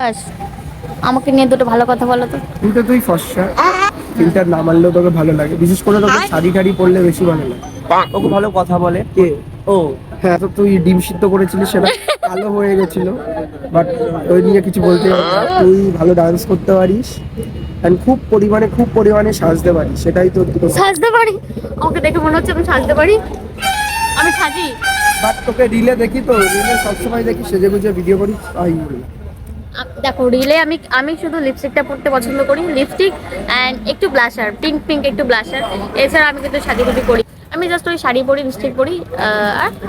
ব্যাস, আমাকে নিয়ে দুটো ভালো কথা বলো তো। তুই ফর্সা, ফিল্টার না মারলেও তোকে ভালো লাগে, বিশেষ করে তোকে শাড়ি টাড়ি পরলে বেশি ভালো লাগে। ওকে ভালো কথা বলে কে? ও হ্যাঁ, তো তুই ডিম সিদ্ধ করেছিলিস, সেটা কালো হয়ে গেছিল, বাট ওই নিয়ে কিছু বলতে হবে না। তুই ভালো ডান্স করতে পারিস and খুব পরিমাণে সাজতে পারিস, সেটাই তো। সাজতে পারি? আমাকে দেখে মনে হচ্ছে আমি সাজতে পারি। আমি সাজি? বাট তোকে রিলে দেখি, তো রিলে সবসময় দেখি সেজে গুজে ভিডিও করিস। দেখো, রিলে আমি আমি শুধু লিপস্টিকটা পরতে পছন্দ করি, লিপস্টিক অ্যান্ড একটু ব্লাশার, পিঙ্ক পিঙ্ক একটু ব্লাশার। এছাড়া আমি কিন্তু সাজুগুজি করি। আমি জাস্ট ওই শাড়ি পরি, লিপস্টিক পরি,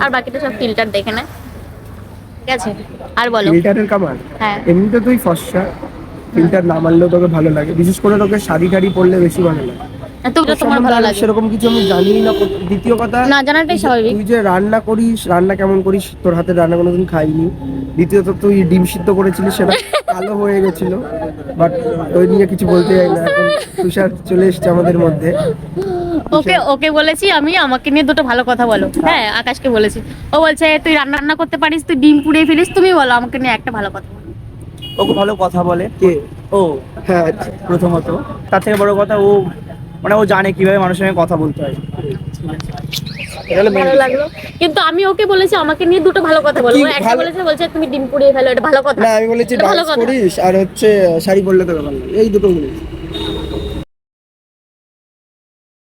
আর বাকিটা সব ফিল্টার দেখে নেয়। ঠিক আছে, আর বলো। ফিল্টারের কামাল। হ্যাঁ। এমনিতে তুই ফর্সা, ফিল্টার না মারলেও তোকে ভালো লাগে, বিশেষ করে তোকে শাড়ি টাড়ি পরলে বেশি ভালো লাগে। তো তোর তোমার সম্বন্ধে ভালো আমি লাগে সেরকম কিছু আমি জানি না। দ্বিতীয় কথা, না জানাটাই স্বাভাবিক। তুই যে রান্না করিস, রান্না কেমন করিস, তোর হাতে রান্না কোনোদিন খাইনি। দ্বিতীয়ত, তুই ডিম সিদ্ধ করেছিলিস, সেটা কালো হয়ে গেছিল, বাট ওই নিয়ে কিছু বলতে চাই না। এখন তুষার চলে এসছে আমাদের মধ্যে। ওকে ওকে বলেছি আমি, আমাকে নিয়ে দুটো ভালো কথা বলো। হ্যাঁ, আকাশকে বলেছি। ও বলছে তুই রান্না রান্না করতে পারিস, তুই ডিম পুড়িয়ে ফেলিস। তুমি বলো আমাকে নিয়ে একটা ভালো কথা। ওকে ভালো কথা বলে কে? ও হ্যাঁ, প্রথমত, তার থেকে বড় কথা ও মানে ও জানে কিভাবে মানুষের সঙ্গে কথা বলতে হয়। এটা হলো main ভালো বিষয়। লাগলো। কিন্তু আমি ওকে বলেছি আমাকে নিয়ে দুটো ভালো কথা বলো। কি ও একটা ভালো? বলছে তুমি ডিম পুড়িয়ে ফেলো, এটা ভালো কথা? না, আমি বলেছি এটা ভালো ডান্স কথা। করিস আর হচ্ছে শাড়ি পরলে তোকে ভালো লাগে, এই দুটো বলেছি।